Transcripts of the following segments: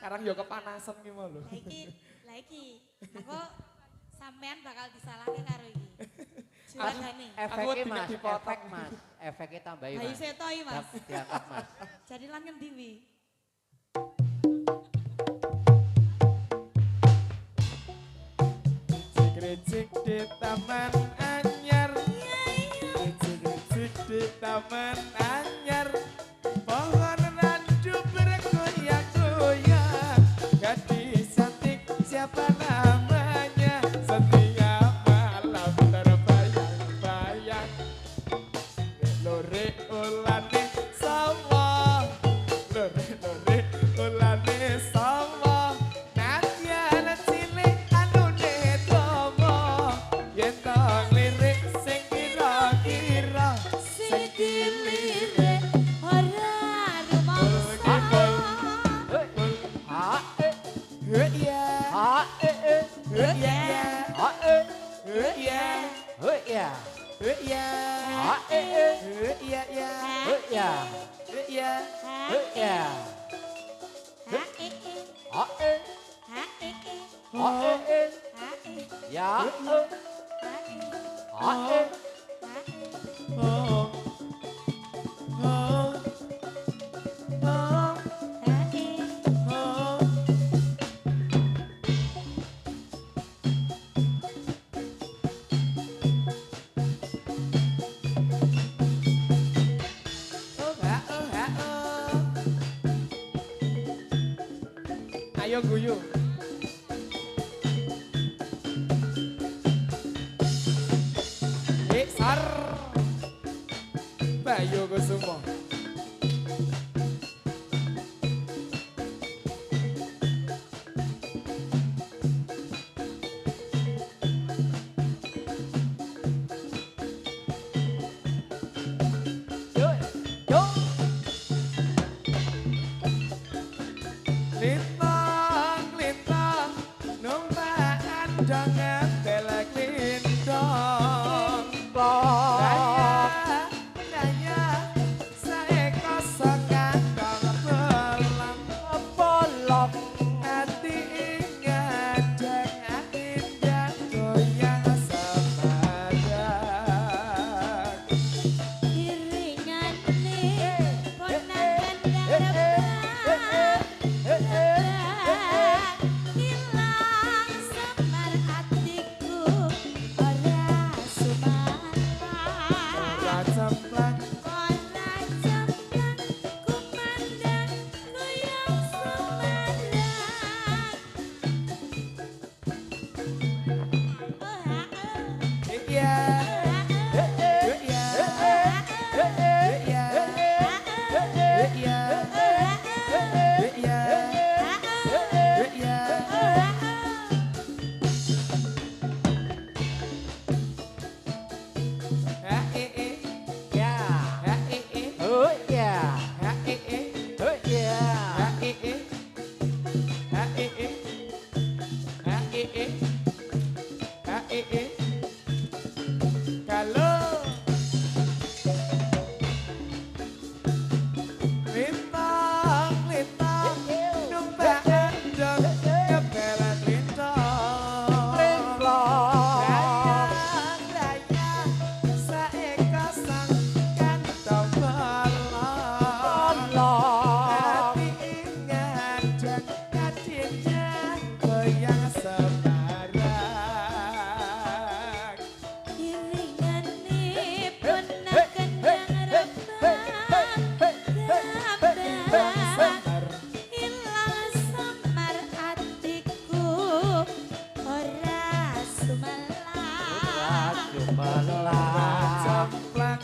Sekarang yo kepanasan ki mau lho. Lah iki aku sampean bakal disalahke karo iki. Efeknya mas, efek mas, efeknya tambahin mas. Bayi seto iki mas. Diangkat mas. Jadi lan ngendi wi? Cik di taman anyar, cik di taman anyar, pohon randu bergoyang-goyang, gadis cantik siapa namanya, setiap malam terbayang-bayang, lore ulane sama, lore ulane sama. Ya. Ayo guyu. Sar Bayu Kusumo. Lintang, lintang, numpaan jangan belak lintang. Daya, daya, seekor sokan dong bolong. Hati ingat jangan indah goyang sepadan. Iringan nih konangan darah hilang semar hatiku ora sumalah Cemplak ora jemplak kumandang goyang sumalah iya, kalau lintang, lintang, numpaan dong kebelan lintang. Daya, daya, seekor sang kantong bolong. Hati ingat jangan dinda goyang sebarang. iringan nih konangan darah hilang semar hatiku ora sumalah Cemplak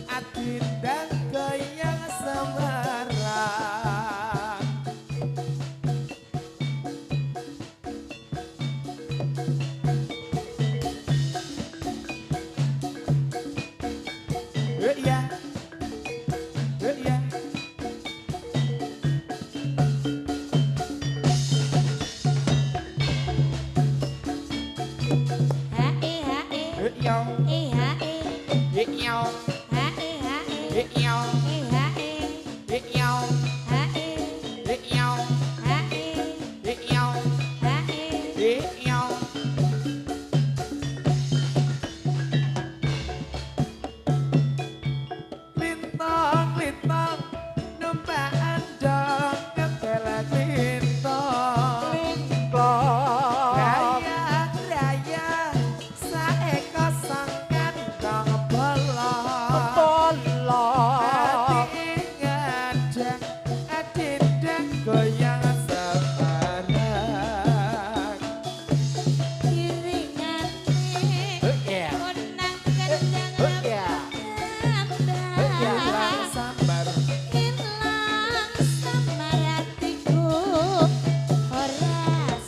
ati dan goyang sembarang. Iya, iya. hae hae Yo, hae yo, hae hae yo, hae yo, hae yo, hae yo, hae yo. Lintang, lintang, numpaan dong kebelan lintang. Daya, daya, seekor sang kantong bolong. Hati ingat jangan dinda goyang sebarang. iringan nih konangan darah Hilang sambar, hilang semar hatiku ora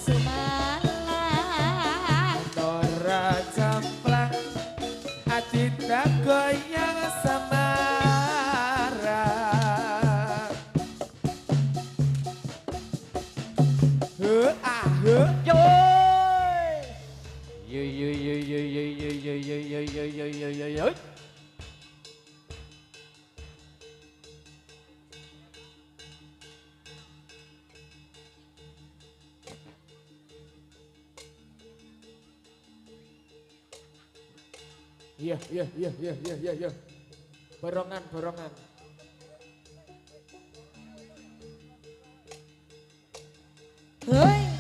sumalah ora cemplak, hati tak goyang semarang. Iya, iya, iya, iya, iya, iya, iya. Borongan, borongan. Hei.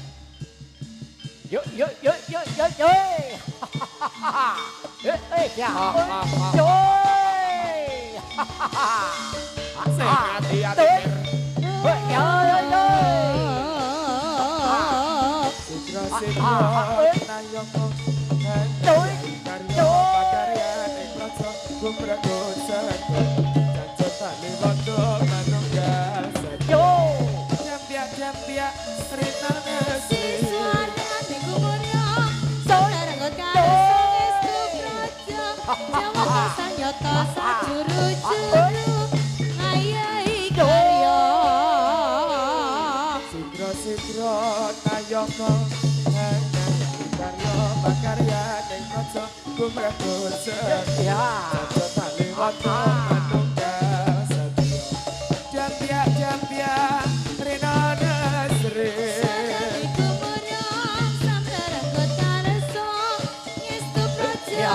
Yuk, yuk, yuk, yuk, yuk, yuk. Ya. Yoi. Sehat hati. Yo, yo, yo. Sidro, sidro, nayoko. Yoi. Karya pakarya ning praja gumragun sego. Jancuk tak liwatu manunggal sedih. Yo. Jambia, rina nasi. Sidro, sidro, nayoko. Karya pakarya ning praja gumragun sego. Ya. Jancuk tak liwatu manunggal sedih. Jambia, rina nasi. Ya.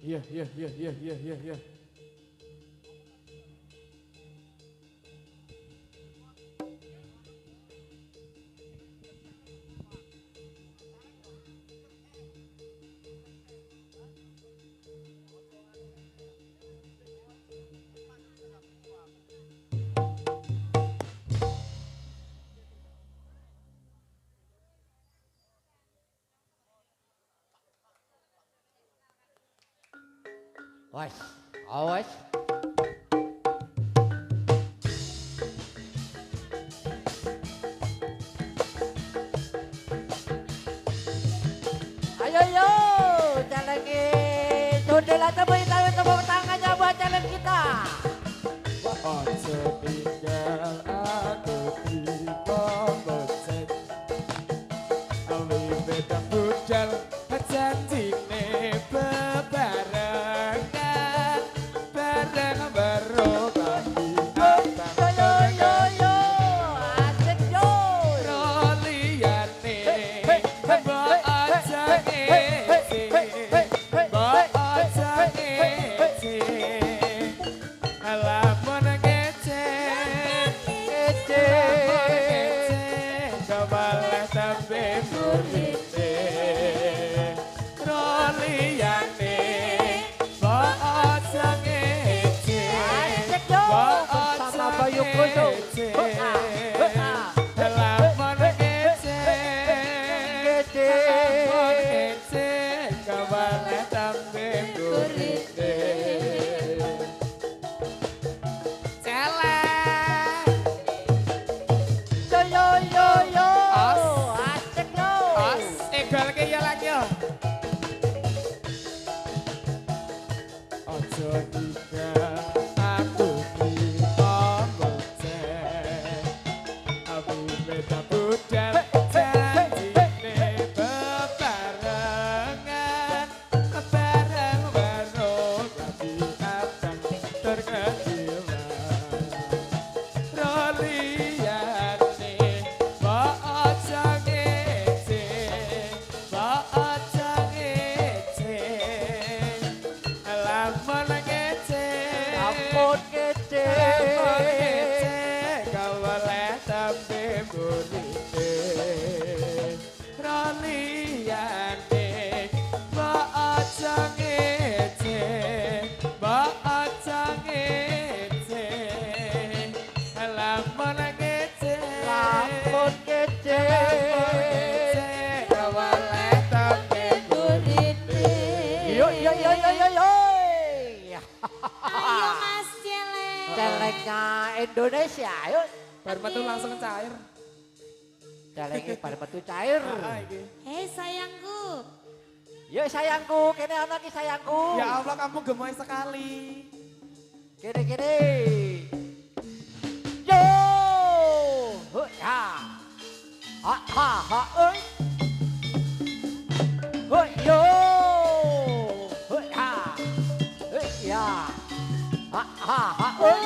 Iya, iya, iya, iya, iya, iya, iya. Wes, awas. Ayo yo, lagi. Sundilah tepuk tangannya buat challenge kita. Ojo tinggal aku di pembocet. Awi beda budal janjine bebarengan. Bareng baru kami abang Yo yo yo, asik yo. Roliyane mbok aja ngeci. Mbok aja ngeci. Lamun ngece. Kece. Kepala sampe burite. Roliyane mbok aja ngece. Asik yo. Bersama Bayu Koso. Lamun ngece. Kece. Lamun ngece. Kepala sampe burite. Celek. Yo yo yo yo. As. Asik yo. As, egal ke ya lagi ya. Ojo tinggal aku di pembocet. Abi beda budal janjine bebarengan. Bareng baru tapi abang terkecilan. Roliyane mbok aja ngece. Mbok aja ngece. Lamun ngece. Ampun kece. Lamun ngece. Kawaleh tapi burite. Roliyane mbok aja ngece. Mbok aja ngece. Lamun ngece. Ampun kece. Kawaleh tapi burite. Yo yo yo yo yo yo. Ayo Mas Celek. Celengnya Indonesia, yuk. Bar metu langsung cair. Dalenge bar metu cair. Hei sayangku. Ya sayangku, kene ana ki sayangku. Ya Allah kamu gemoy sekali. Kene. Yo! Ya. Ha, oi. Yo! Ya. Ha, oi.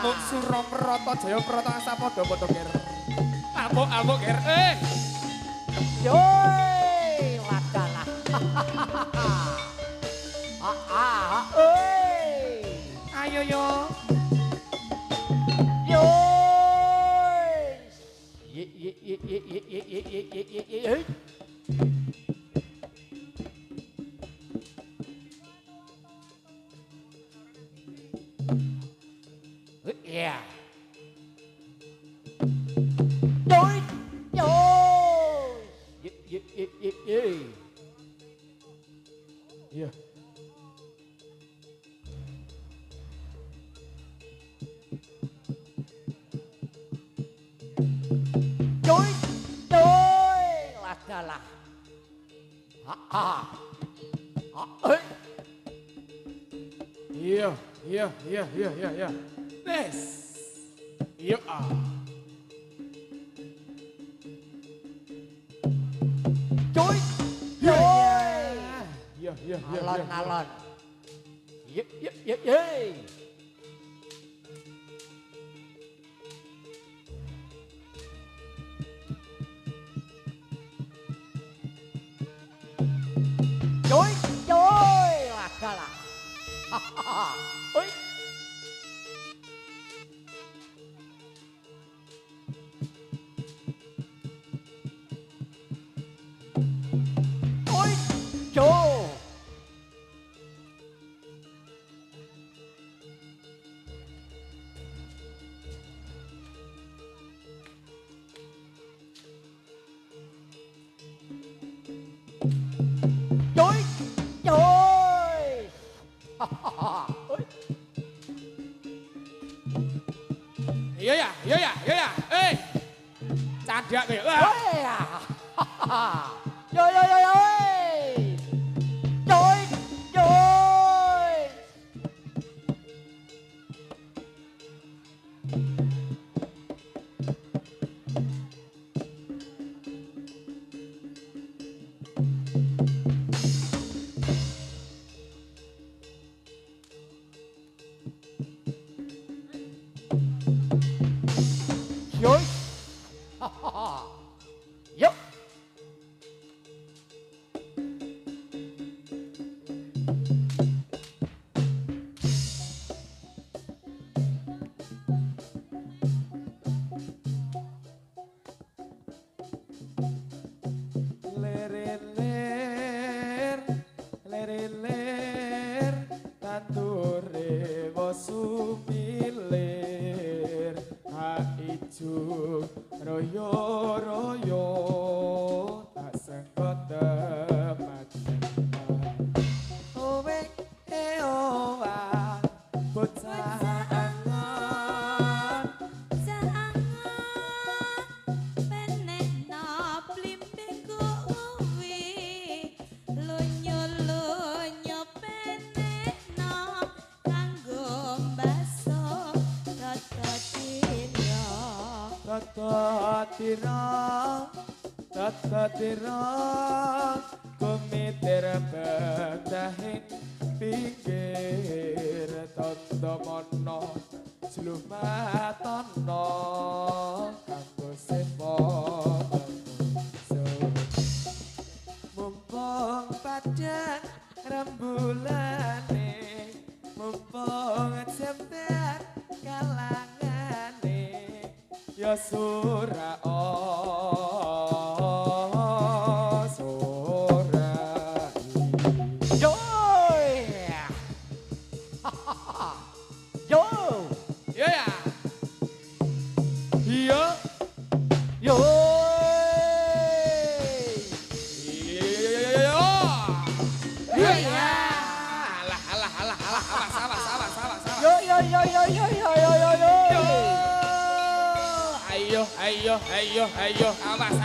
Amuk Suro Proto Jaya Proto asa padha-padha ger. Amuk ger. Yoi, wadalah. Ayo yo. Yeah. Iya. Ladalah. Iya. Nes. Iya. Alon. Ye. Joy, ladalah. Oi. Joy. Iya ya. Cadak kowe. Yo. Joy. Yuk. Ler tandure sumilir ijo royo tak sengkot temat. tata-tira kumitir bedahing pinggir tata mono slumatana kanggo sepo mumpung padang rembulane mumpung jember kalangane ya sura Ayo, awas.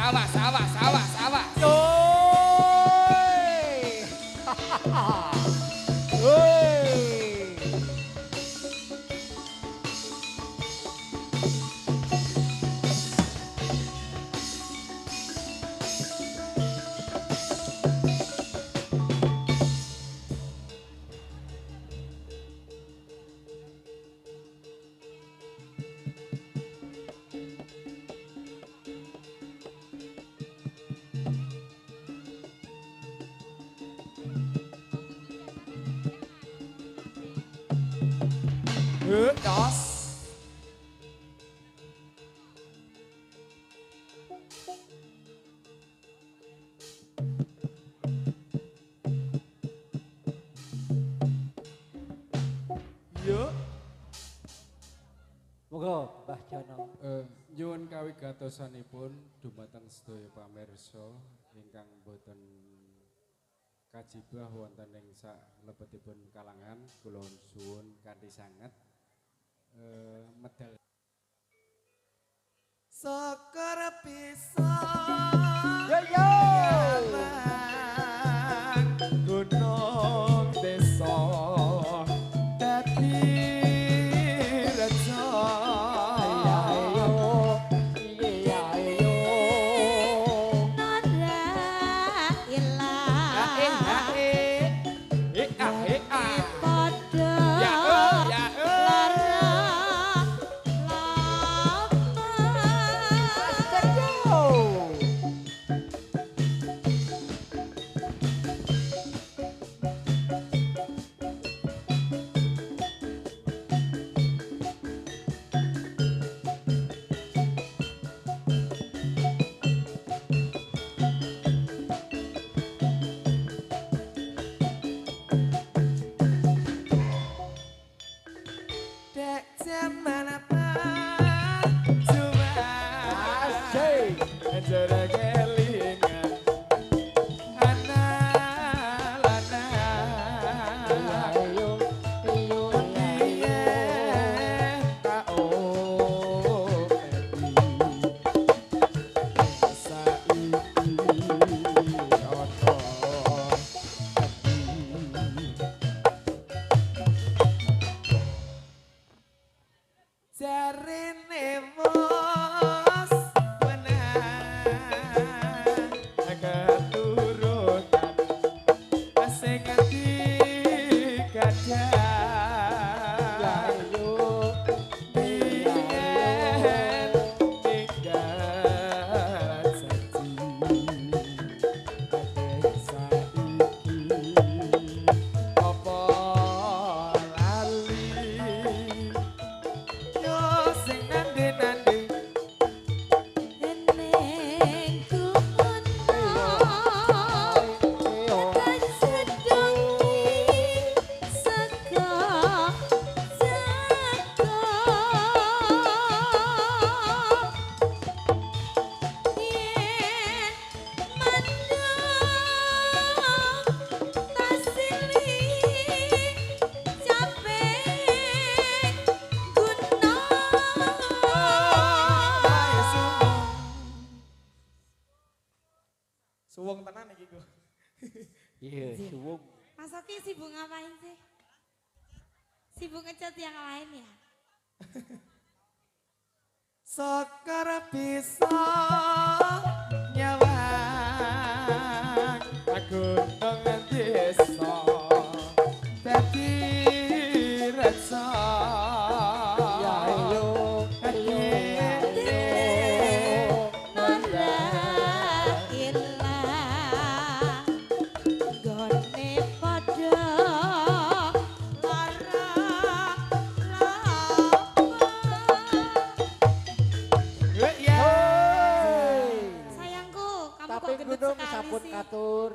Dos. Yuk. Moga Mbah Jono. Nyuwun kawigatosanipun dumateng sedaya pamirsa ingkang boten kajibah wonten ing salebetipun kalangan kula suwun kanthi sanget medal Sokor pisang Yo. gunung desa dadi reca Suwung tenan iki ku. Iya, suwung. Mas Oki sibuk ngapain sih? Sibuk ngecat yang lain ya? Sekar bisa nyawang gunung desa dadi reksa Ya yo Nora ilang gone padha lara ya sayangku kamu tapi kok gendut gunung sekali sampun sih katur.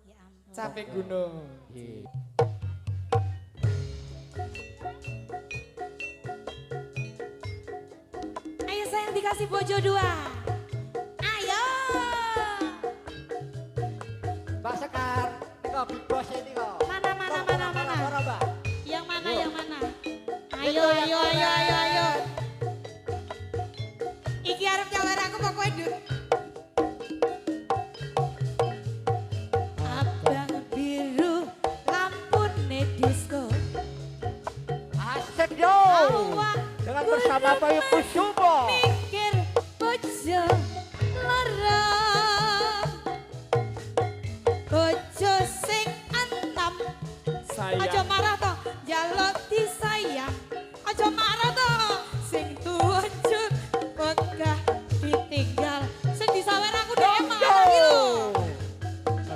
ya ampun capek gunung Nggih. ayo sayang dikasih bojo dua ayo Mbak Sekar, niko Big Boss ini kok. mana Mbak. yang mana Yuk. yang mana ayo iki arep nyawer aku pokoknya dud abang biru lampune disco Asik yo. awak Dengan bersama Bayu Kusumo. mikir bojo lara bojo sing antam aja sayang marah toh jaluk disayang aja marah toh sing tuwa jur wegah ditinggal sing disawer aku dhewe marah iki lho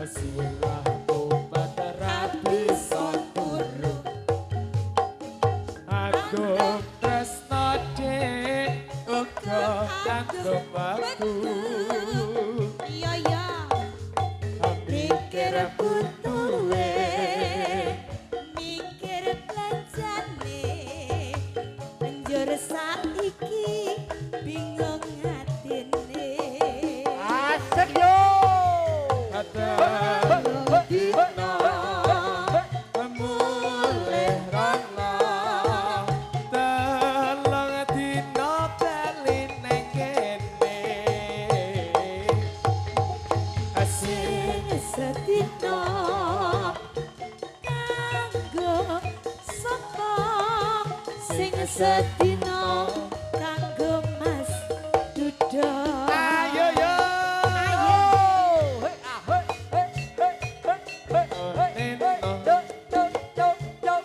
sirahmu pada bisa turu aku tresno dek uga kanggo aku iya ya mikir butuhe mikir belanjane njur saiki bingung atine Asik yo. ada dina mulih rana telung dina bali nang kene asik sing sedina kanggo sapa sing sedina kanggo Mas Duda ayo yo ayo Hei, ah, hei, hei, hei, hei, hei, hei, hei. Cuk, cuk, cuk, cuk.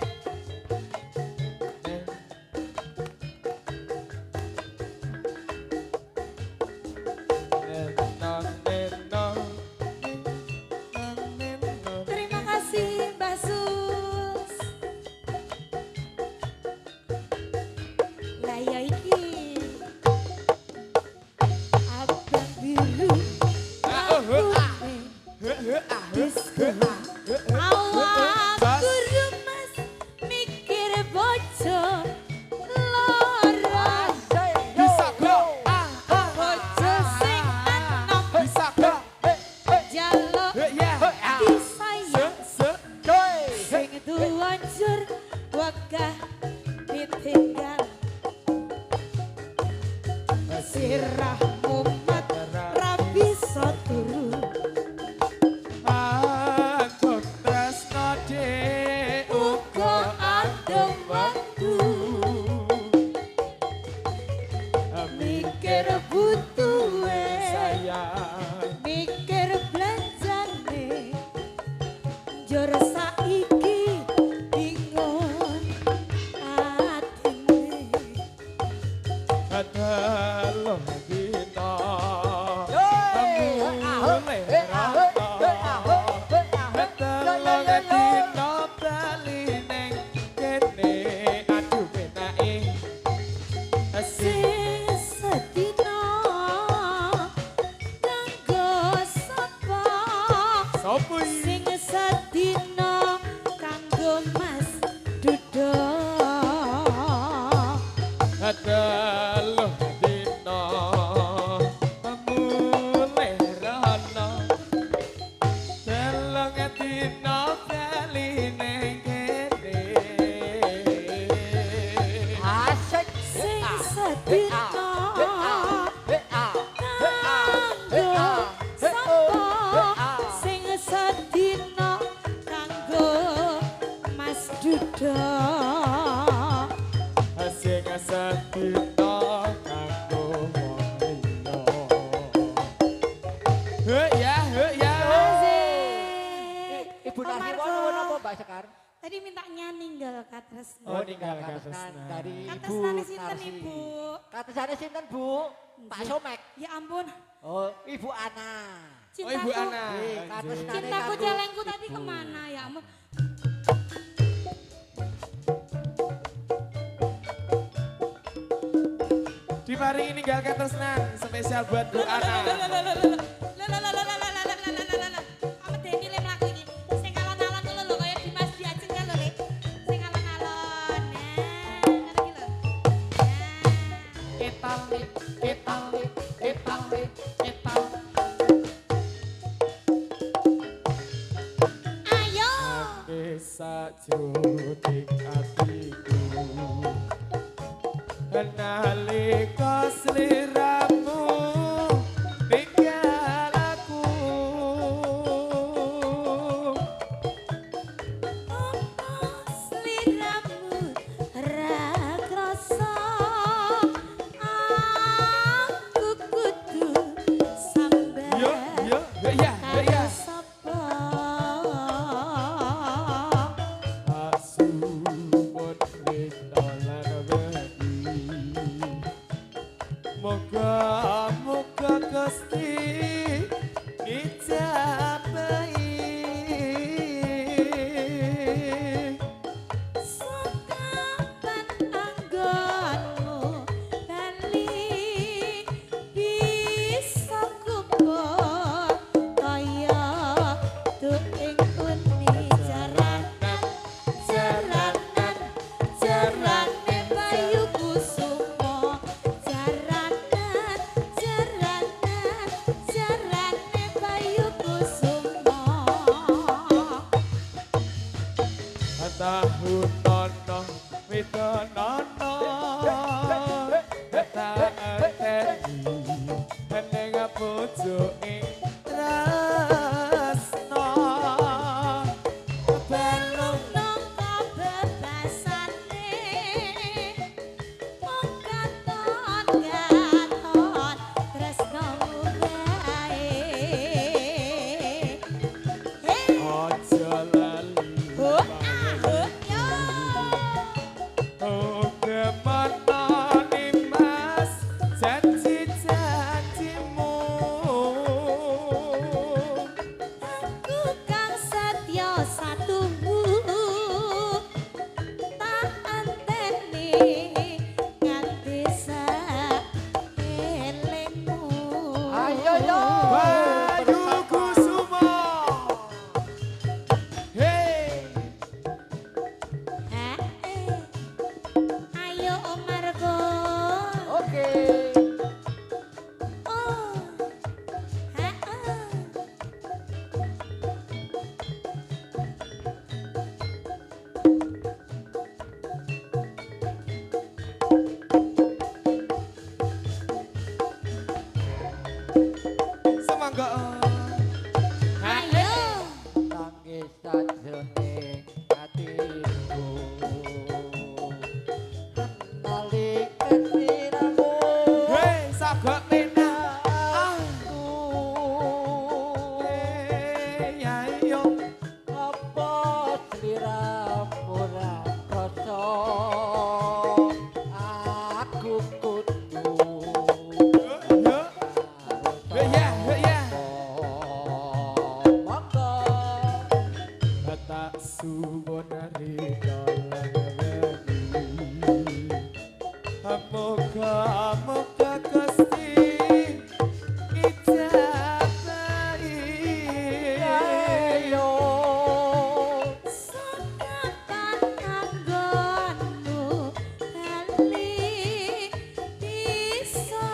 terima kasih Mbak Sus lah ya iki abang biru disco awak guru mas mikir bojo lara Asik yo. Bisa gak? bojo sing anom bisa gak jaluk ya disayang Coy. sing tuanjur wegah ditinggal sirahmu mat ra bisa turu aku tresno dek uga adem waktu mikir butuhe sayang mikir belanjane njur saiki bingung atine ada lo dina mulih rana telung dina bali nang kene aduh penake asik sing sedina kanggo sapa sopo sing sedina kanggo Mas Duda ada lo dina mulih rana telung dina bali nang kene Asik. sing sedina kanggo sapa sing sedina kanggo Mas Duda sing sedina kanggo nyuwun apa Mbak Sekar? Tadi mintanya ninggal Katresna. Oh, ninggal Katresnan Katresnan. dari Ibu Katresnane sinten Narsi. Ibu? Katresnane sinten Bu? Pak Somek. Ya ampun, Oh, Ibu Ana. Oh, Ibu Ana. Katresnane Cintaku kanggo celengku tadi Ibu. kemana ya ampun. Diparingi ninggal Katresnan spesial buat Bu Ana. Amet Deni le mlaku iki. Sing alon-alon lho lho kaya Dimas Diajeng kan lho Le. Sing alon-alon. Nah, ngono iki lho. Nah. Etal, etal, etal, etal. Ayo. Desa jroning atiku. Nalika sliramu tinggal aku. Sliramu ra krasa aku kudu sambat. Yo, yo, ya, ya. Sapa? Asupun ritolan wedi. Moga-moga Gusti ngijabahi. Sekapan anggonmu bali bisa kumpul kaya tuing uni jaranan jaranan jarane bayu kusumo jaranan jaranan jarane bayu kusumo. Tahu nono widonono tak ateni neng pucuk ing tresno Belum nongko bebasane mung katon tresnomu bae. aja lali Oh yo. oh kemana nih mas janji-janjimu. Aku kang setya satumu tak anteni nganti saelengmu. Ayo yo. Bayu Kusuma. Hey. Ayo Margo. Oke. Oh. Semangga. Ayo. Nangis sajroning atiku. Nalika sliramu Hey, sagak lena. aku. Hey, ayo. Apa sliramu ra krasa aku kudu Yo. Ya, ya. monggo Tak suwon ritolan wedi. Moga-moga Gusti ngijabahi. ayo Sekapan anggonmu bali bisa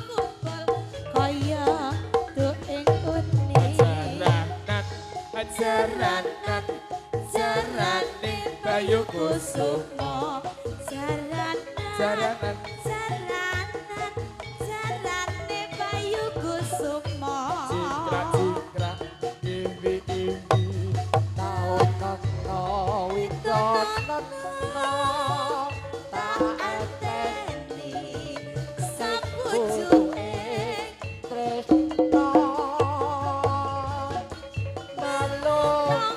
kumpul kaya tuing uni Jaranan, jarane bayu kusumo. jaranan Jaranan, jaranan jarane bayu kusumo. cingkrak-cingkrak, imbi-imbi. taun nono widono tak Anteni sapujuke tresno nalung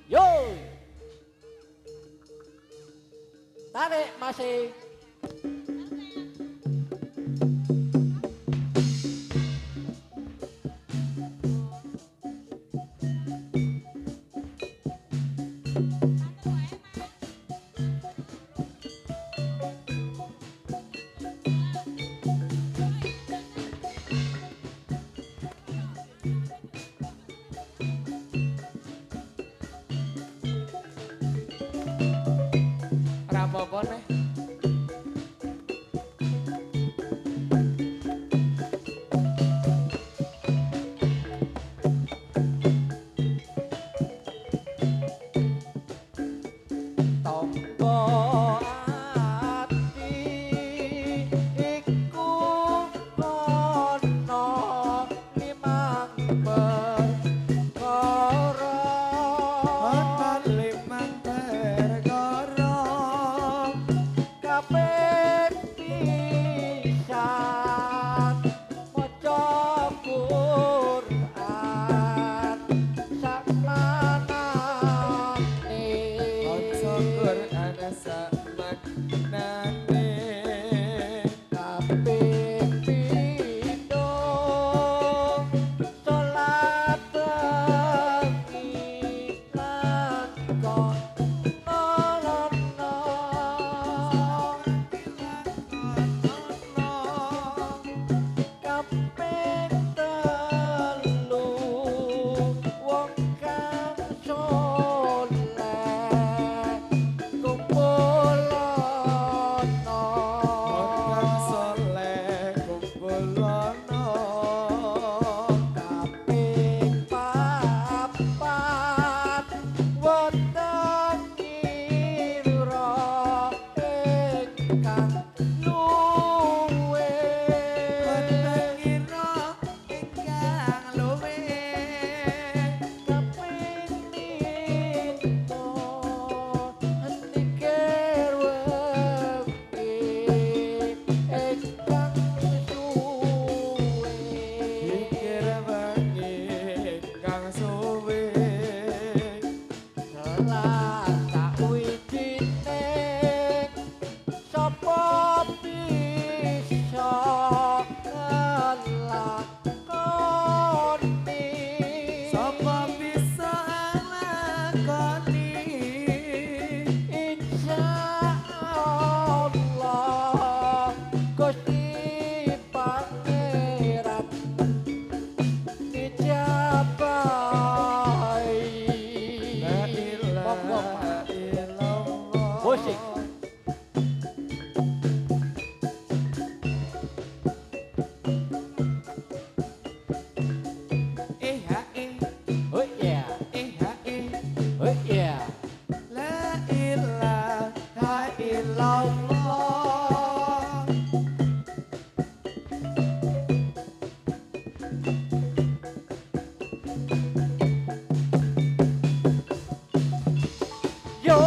Yo. Tarik masih. Rapopo nih. Tombo ati iku ana limang perkara Ana limang perkara kabeh pisan maca Quran sakmanane Ojo Quran sakmaknane kabeh pindho salat bengi lan kono kabeh telu wong kang soleh kumpulono Orang soleh kumpulono kaping papat wonten ira ingkang luwe Pengira ingkang luwe kaping limo nikir wengi ingkang suwe Pikir bengi ingkang suwe Selasa wijining sapa bisa nglakoni Sapa bisa lakoni insyaallah Gusti Pangeran dijabahi La ilaha illallah Musik. Oh yeah, oh yeah. La ilaha illallah Yo,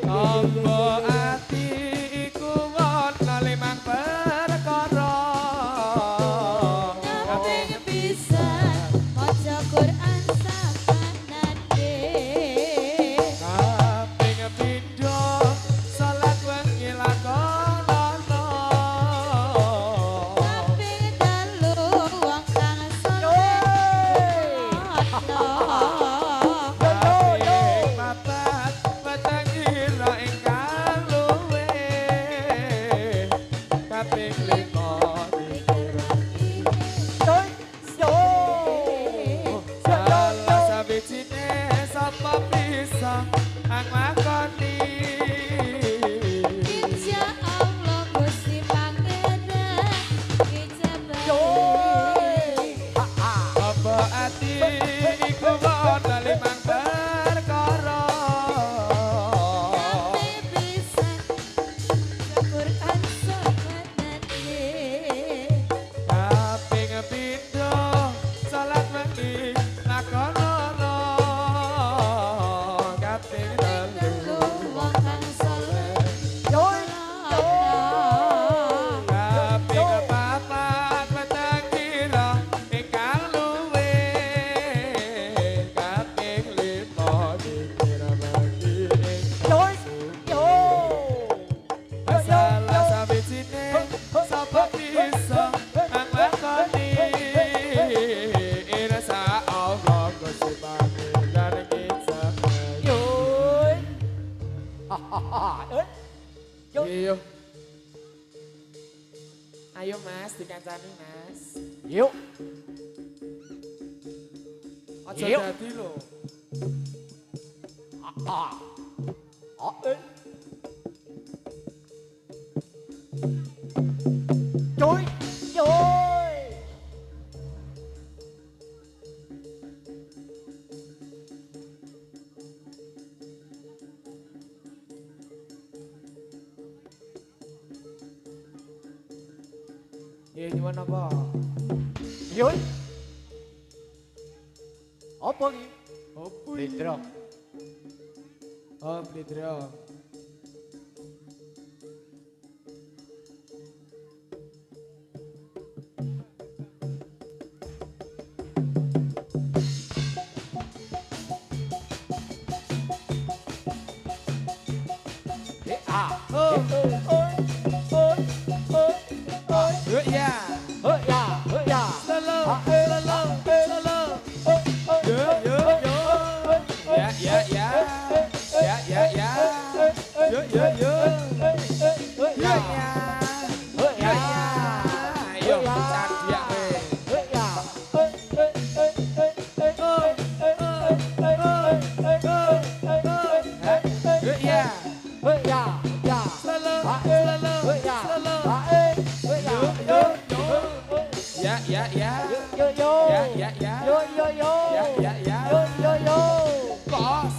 Tombo ati iku ana limang perkara Kabeh pisan maca Quran sakmanane Kaping pindho salat wengi lakonono kabeh dalu wong kang saleh Kaping papat weteng ira ingkang luwe Kaping lima salah sawijine sapa bisa nglakoni Insya Allah Gusti Pangeran dijabahi Apa ati iku ana limang perkara kabeh pisan maca Quran sakmanane Kaping pindho salat wengi lakonono Kaping telu wong kang saleh Kaping papat weteng ira ingkang luwe Mas, dikancani Mas. Yuk. Aja Yuk. dadi lho. Cối, cối. Ya nyuwun apa? Yoi. Apa iki? Opo Bledrong. Oh, Bledrong. Oh. Yuk ya. Selalu. Ya, ya, ya. Ya, ya, ya. Yuk. Ya, ya. Ya, ya. Ayo, candiak we. Yuk ya. Selalu. Ya, ya, ya. Ya, ya, ya. Ya, ya, ya. Kos.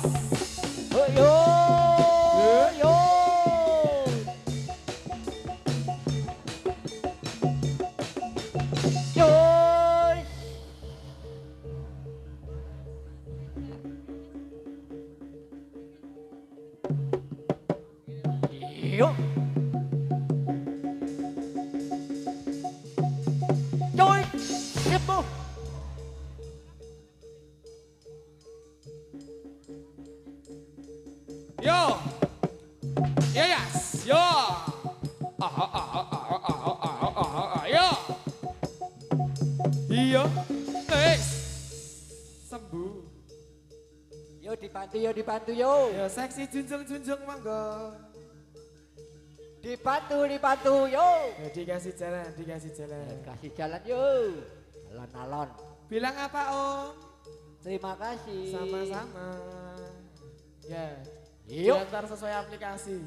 Yo. Ya, yes. Yo. Yo. Iya. Sembuh. Yo dibantu yo. Ya seksi junjung mangga. Dibantu yo. Ya dikasih jalan. Kasih jalan yo. Alon-alon. Bilang apa Om? Terima kasih. Sama-sama. Ya. Yuk. Diantar sesuai aplikasi.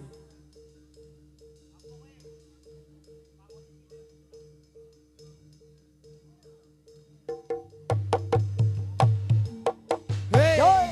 Hey. Yoi.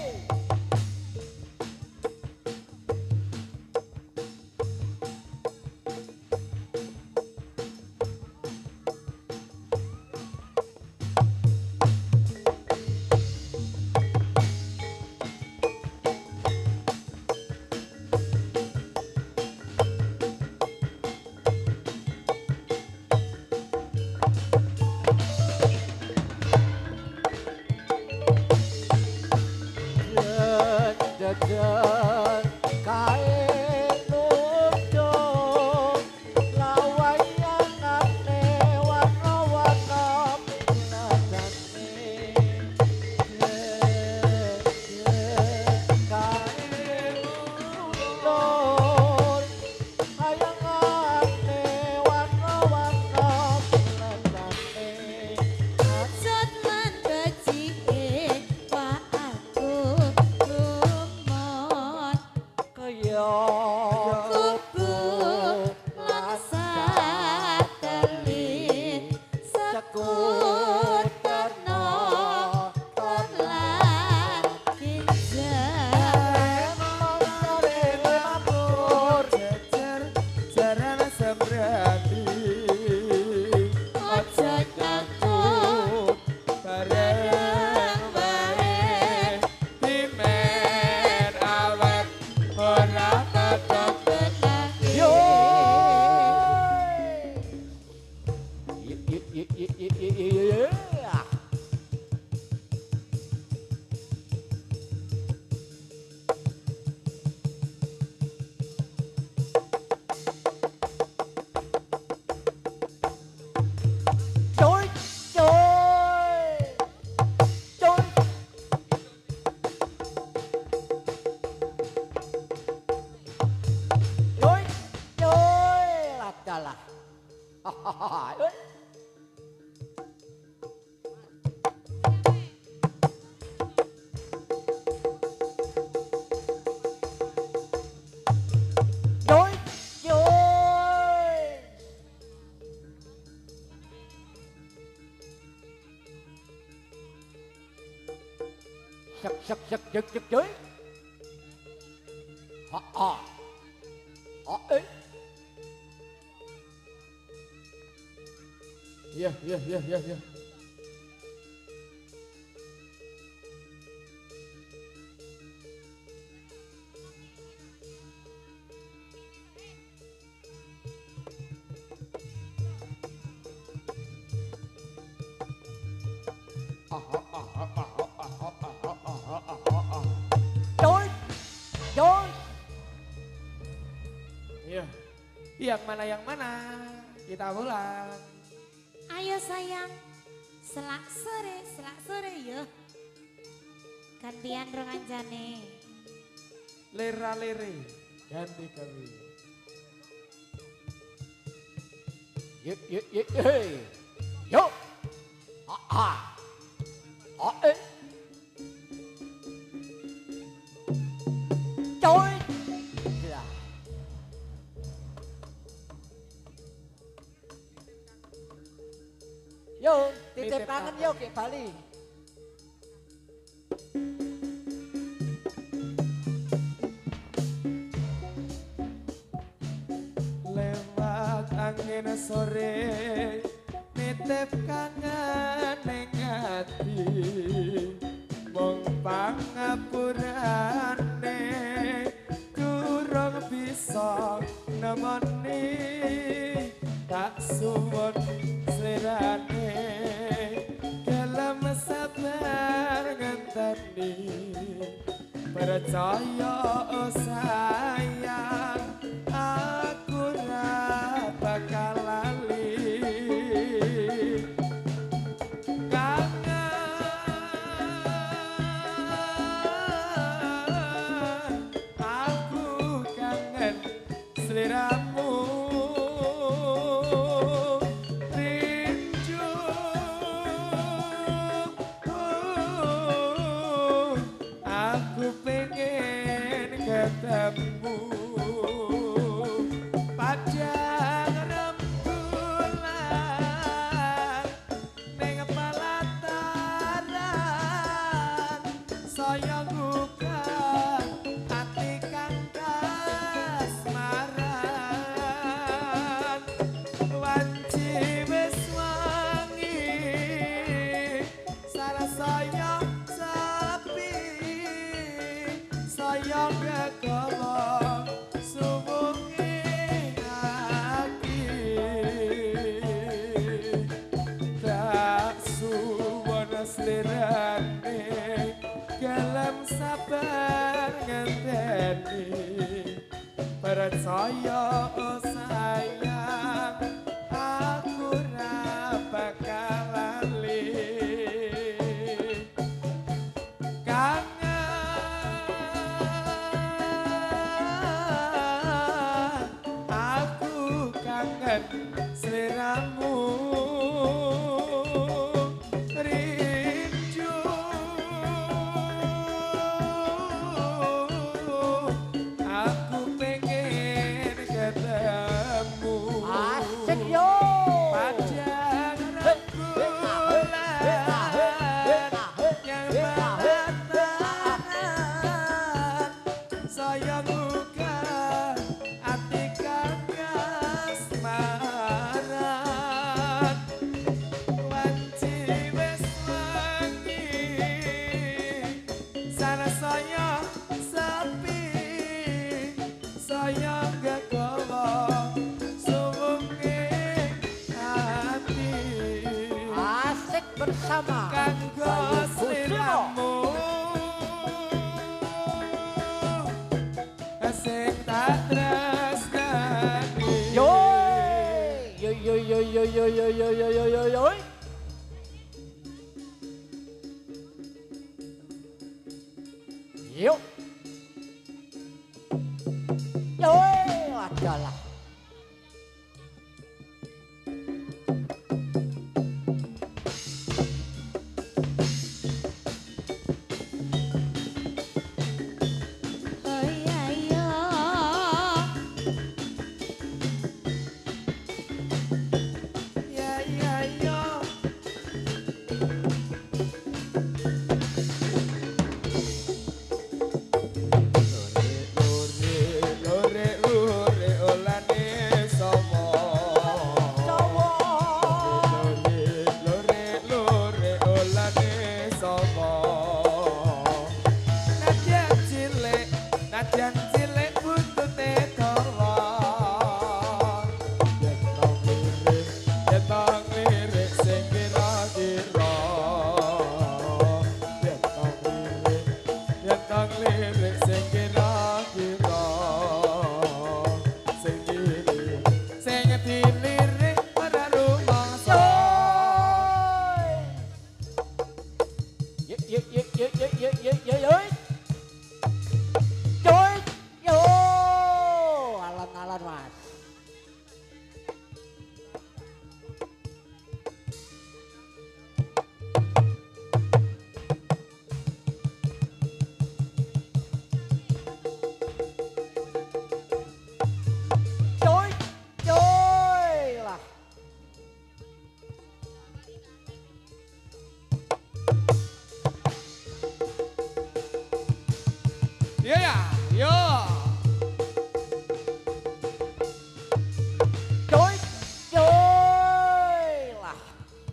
sek jek cuy. Iya. Cuy. Cuy. Iya. Yang mana? Kita pulang. Ayo sayang, selak sore yo. Gantian renganjane. Lera-lere. Ganti kami. Hey. Yo. Cuy. Yo, titip tangan yo ke Bali. Lewat angin sore nitip kangen ning ati mung pangapurane durung bisa nemoni tak suwun slirane dalam sabar ngenteni percaya oh sayang aku ra bakal lali kangen aku kangen sliramu rindu aku pengen ketemu padang rembulan ning pelataran saya buka hati kang kasmaran wanci wis wangi salah saya sepi saya kekolong suwungi hati tak suwon slirane gelem sabar ngenteni percaya oh sayang aku ra bakal lali kangen aku kangen sliramu rindu aku pengen ketemu Asik yo. padang rembulan yang pelataran saya buka hati kang kasmaran wanci wis wangi sana saya sepi saya kekolong suwungi hati Asik bersama. kanggo sliramu sing tak tresnani Yo. Yo. Yuk. Yo, adalah. Oh iya iya. ya Yuk, yuk, yuk, yuk, yuk, yuk, yuk, yuk. Cuy, yo, alon-alon mas. Cuy, cuy lah. Iya ya, yo. Cuy, cuy lah.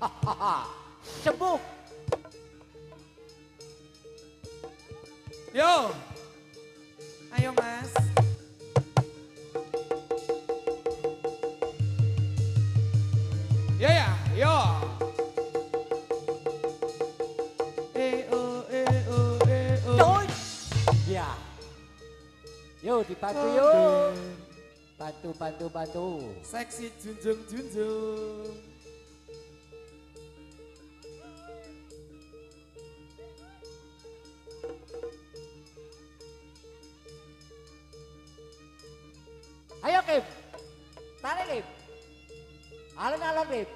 Hahaha, sembuh. Yo. Ayo Mas. Iya ya, yo. Cuy. Ya. Yo dibantu yo. Bantu, bantu, bantu. Seksi junjung junjung. Ayo Kim. Tarik Kim. Alon-alon Kim.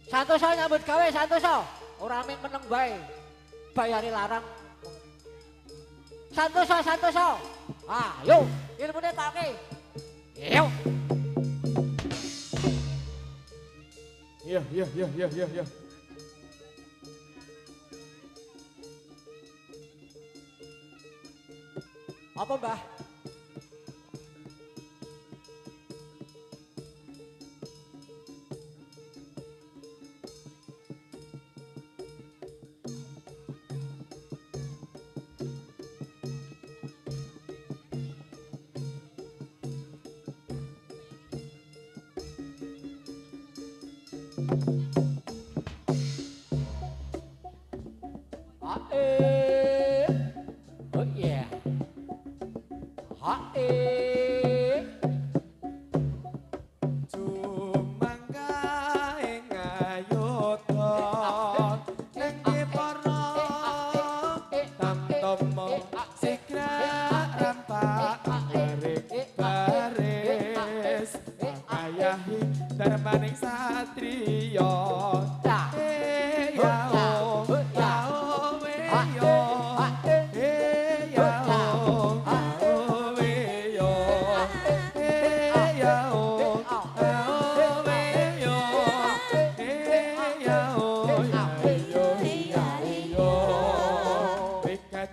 Santoso nyambut gawe Santoso. Ora ming meneng bae. Bayari larang. Santoso, Santoso. Ah, yo, ilmune take. Yo. Iya, iya, iya, iya, iya, iya. Apa, Mbah? Oh yeah. Cumangga ing ayuda ning para tamtomo sigra rampak baris ayahi darmaning satriya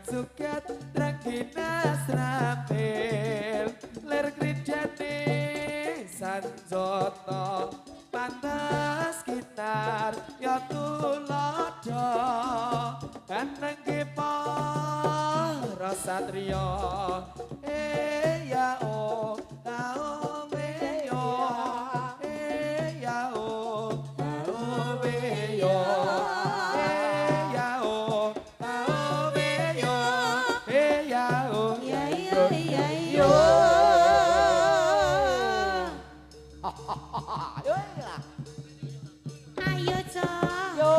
suket rakinas rapil ler grijane sanjata pantas gitar ya tulodo eneng ki para satriya ya o me yo ya o me yo Ayo Cok. Yo.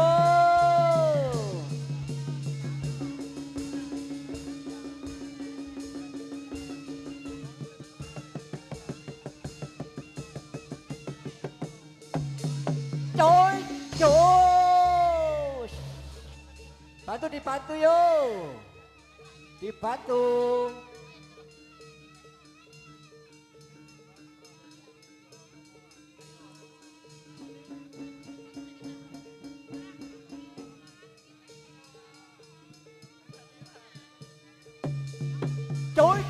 Coy, jos. Bantu dibantu yo. Dibantu. Trời ơi.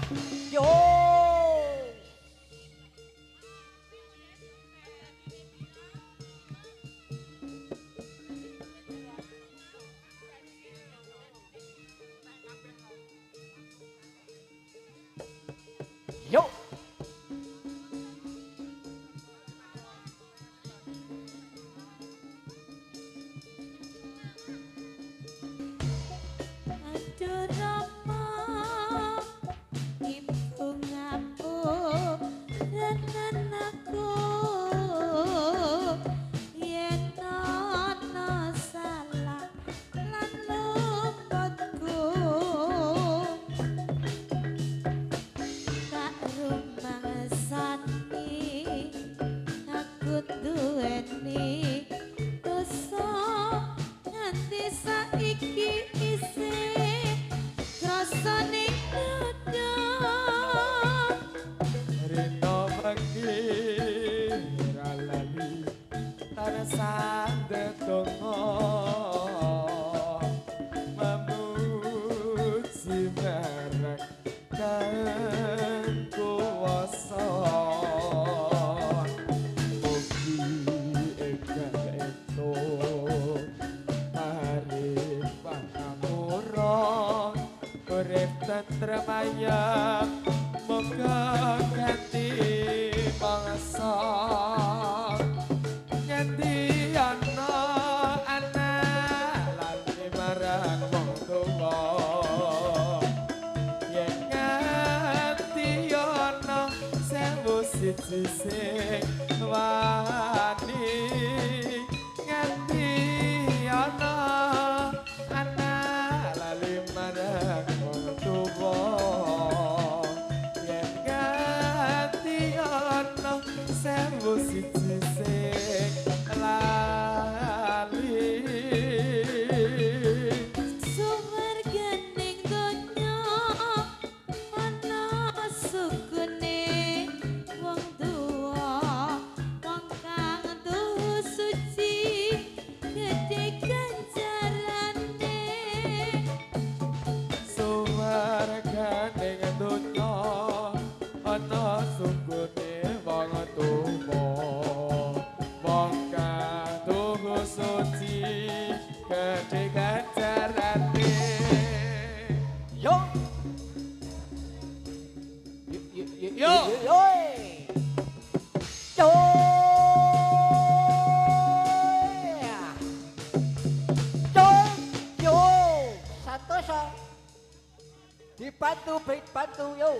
sandetunggo memuji merek kang kuwasa mugi ingkang entuk arep pangamura urip tentrem ayem muga ganti mangsa nganti ana anak lali marang wong tuwa yen nganti ana sewu siji sing wani nganti ana anak lali marang wong tuwa yen nganti ana sewu siji sing lali Suwarganing donya ana sukune wong tuwa wong kang duh suci gedhe ganjarane suwarganing donya ana sukune wong tuwa wong kang duh suci gedhe ganjarane Yo. Yo. Yo. Yo. Yo. Yo. Santoso. Dibantu, bantu, yo.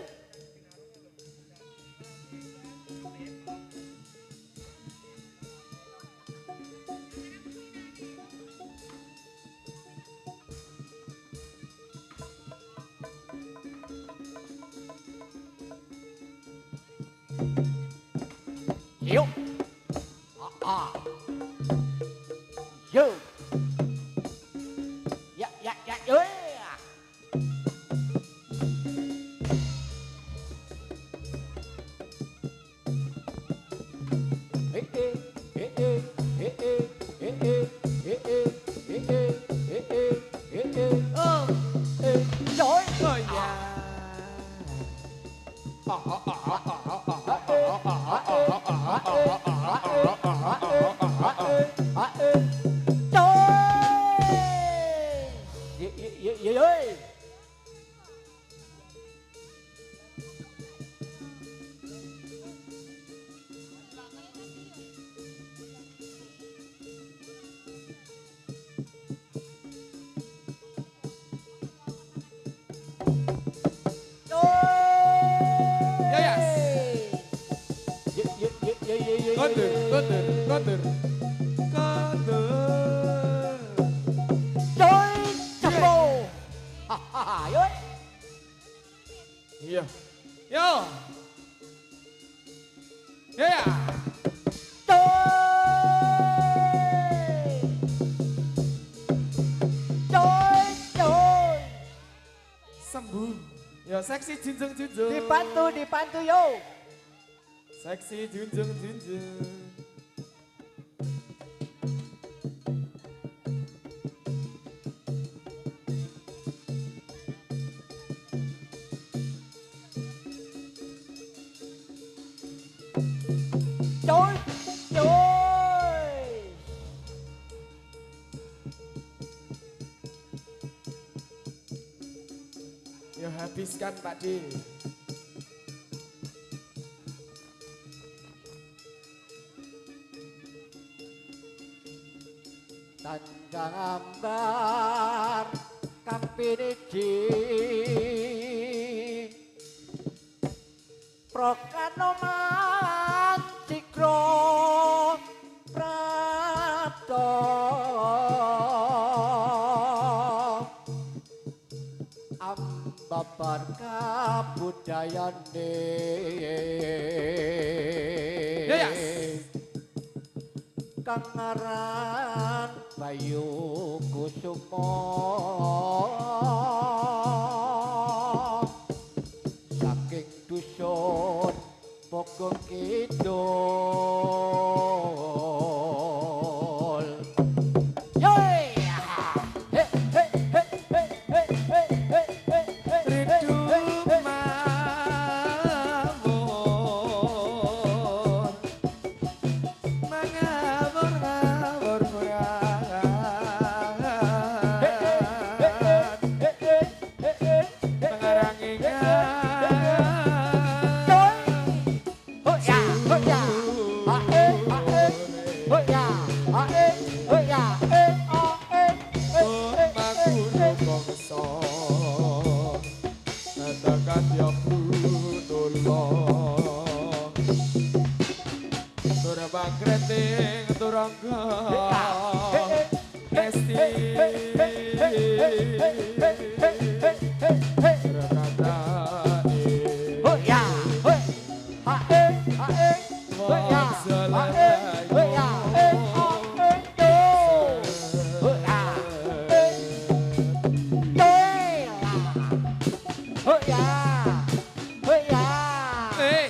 Yo. Yo. Ya, yo. Koder. Joy Capo. Hahaha, yo. Iya. Yo. Ya. Joy. Sembuh. Ya seksi junjung. Dibantu yo. Seksi junjung. Joy. Ya habiskan Pak D. Tanjang ambar kampiniji prokanoman cikro prapto ambabar kabudayane kang aran Bayu Kusumo saking dusun Bogor Kidul ing turangga Esti Rakata Oh ya, hoi, hae, hae, hoi ya, hae, hoi ya, do, hoi ya, hoi ya, hoi ya. Hey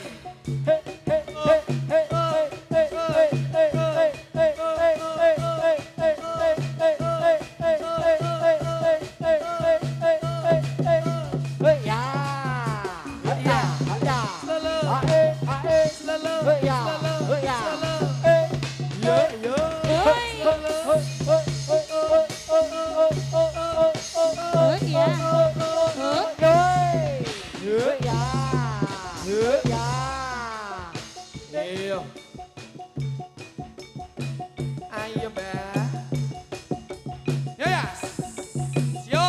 Iya. Ayo, Mbak. Ya, ya. Yo.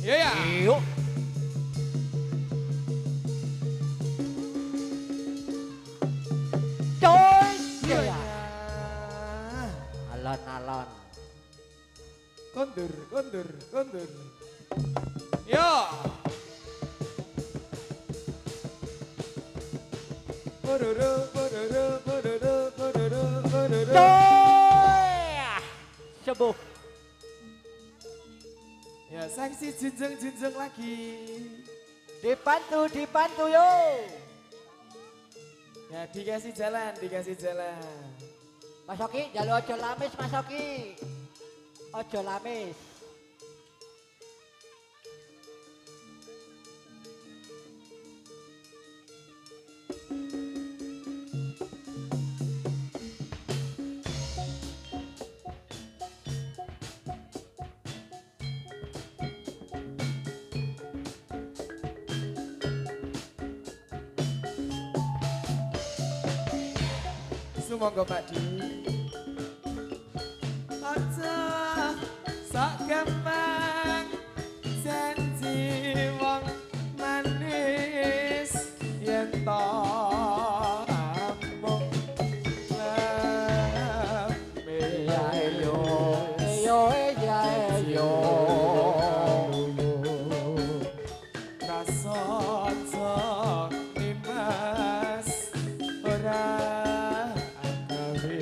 Ya, ya. Yuk. Coy. Ya, ya. Alon-alon. Kondur, kondur, kondur. Yo. Pororo, pororo, pororo, pororo, pororo. Coy. Sebuh. Ya, seksi junjung-junjung lagi. Dibantu yo. Ya, dikasih jalan, dikasih jalan. Mas Oki, jalu ojo lamis Mas Oki. Ojo lamis. Sumangga Pak Di. Aja sak gampang janji wong manis yen to amung lambe Yo, yo, yo. rasa aja nimas ora gawe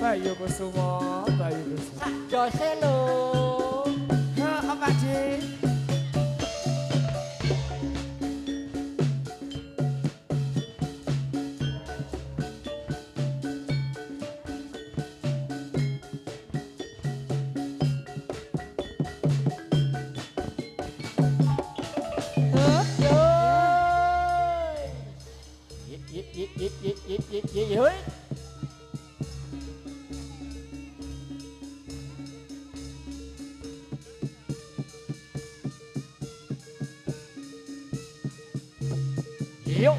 Bayu Kusuma, Bayu Kusuma. Sak jose lho. Ha, Pak Ji. Hoi. Yo.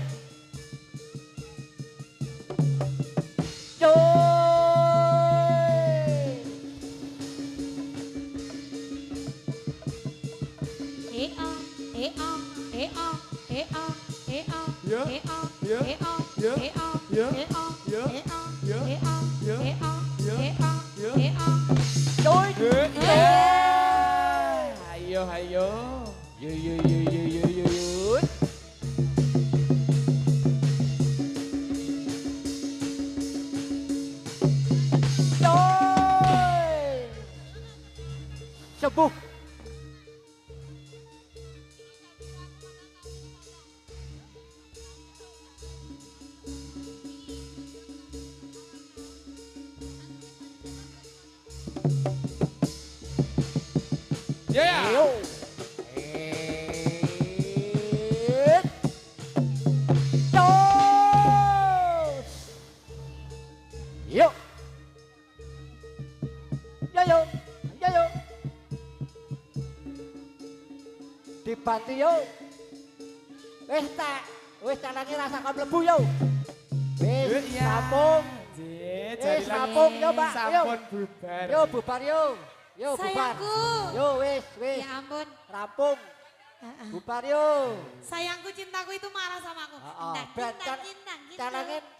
Yo. Ayo, ayo. Yo. Sembuh. Yeah. Yo. Yo. Yo. Yo. Dibantu yo. Wis tangange rasa kon mlebu yo. Wis rampung. Jadi rampung yo, Mbak. Sampun bubar. Yo bubar yo. Yo bubar. Sayangku. Yo wis. Ya ampun. Rampung. Bubar yo. Sayangku cintaku itu marah sama aku.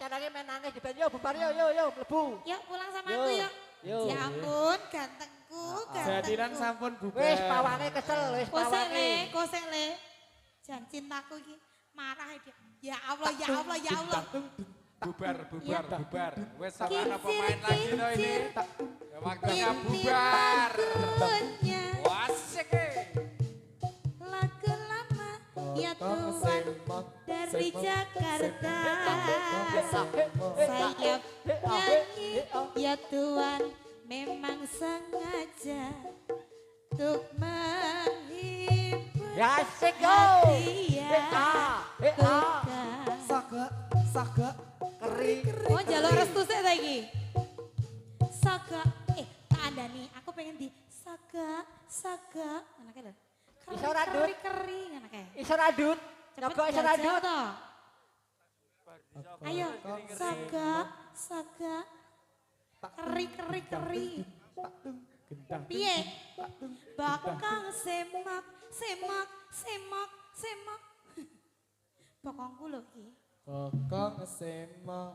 Canange main nangis di band yo bubar yo mlebu. Yuk pulang sama Yo. aku yuk. Yo. Ya ampun gantengku, Jadiran gantengku. sampun bubar. Wis pawange kesel wis pawange. Kosek le. Jangan cintaku iki marah dia. Ya Allah, ya Allah, ya Allah. Bubar. Wes sama Kincir, pemain lagi no ini. kincir. Ya, waktunya bubar. Punya Wasik. lagu lama ya Tuhan dari Jakarta. Saya nyanyi ya Tuhan memang sengaja untuk menghibur Ya asik yo. hati yang Saga. Saga. Kering. Oh jalur restu sih lagi. Saga, tak ada nih. Aku pengen di saga. Anaknya lho. Iso radut. Kering anaknya. Iso radut. Nyoba iso radut. toh. Ayo, saga. Keri. Piye? Bakang semak. Bokongku lho ki. Bakang semak.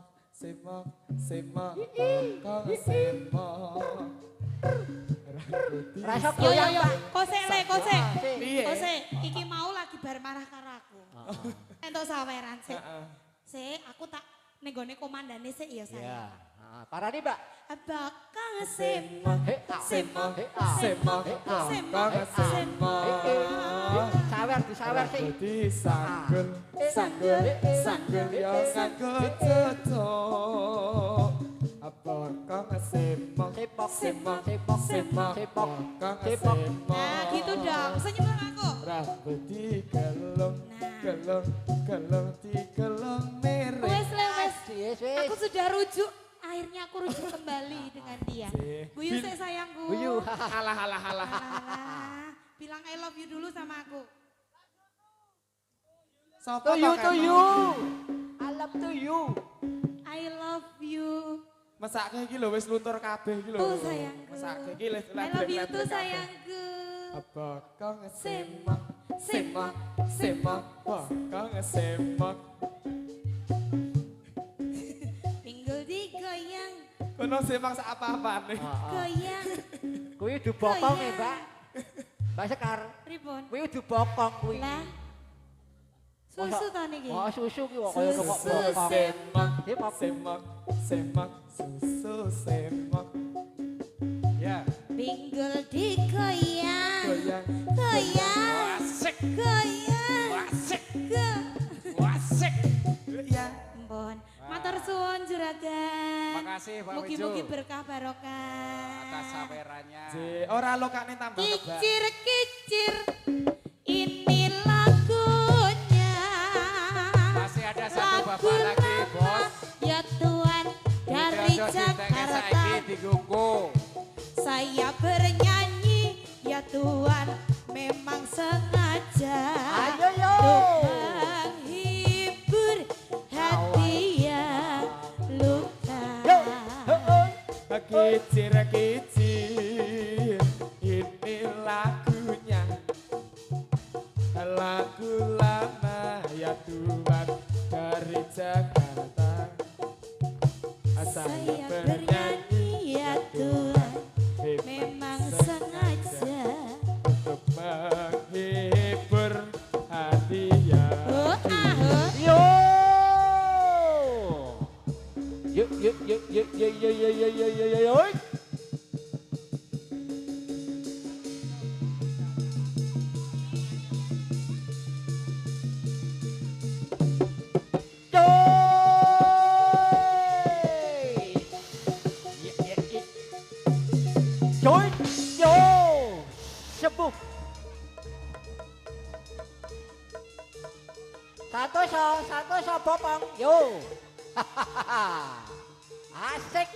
Bakang semak. Rasa Yo, goyang, Pak. kosek. Piye? Kosek, iki mau lagi bar marah karo aku. Entuk saweran sik. Sik, aku tak nenggone komandane sik ya saya. Ya. Parani, Mbak. Bakang semak. Semak. Disawer sih. Sanggul yo nganggo cocok. Bakang semak. Nah, gitu dong. Senyum dong aku. Rambut digelung merah. Wes. Wis. Aku sudah rujuk. Akhirnya aku rujuk kembali dengan dia. Guyu sik sayangku. Guyu. Alah. Alah. Bilang I love you dulu sama aku. Sopo To you. kan? I love to you. I love you. Mesake iki lho wis luntur kabeh iki lho. Tuh sayangku. Mesake iki wis I love you tuh sayangku. Bakang semak. Bakang semak. Pinggul digoyang. Kono semak sak apa-apane. Goyang. Kuwi dibokong ya, Mbak. Mbak Sekar. Ribon. Kuwi dibokong kuwi. Lah. Susu ta niki? Wah, susu ki kok kaya kok Susu Semak, Semak. semak, semak, susu semak. Ya. Pinggul digoyang. Goyang, Goyang. Asik. Goyang. Asik. Go. Asik. goyang. Mbon, matur suwun juragan. Makasih Pak Wijo. Mugi-mugi berkah barokah. Atas sawerannya. Ora lokane tambah lebak. Kicir-kicir, ini lagunya. Masih ada satu bapak lagi, Bos. Ya Tuhan, dari Jakarta. Saiki digunggu. Saya bernyanyi, ya Tuhan, memang sengaja. Ayo yo. Untuk menghibur hati yang luka. Kicir kicir, ini lagunya. Lagu lama ya Tuhan dari Jakarta. Saya bernyanyi, ya Tuhan, memang sengaja. untuk menghibur hati yang Oh, ah, Yo. Yuk yuk yuk yuk yuk yuk yuk yuk yuk yuk yuk yuk. Chối vô sebuk Santoso popong yo. Asik.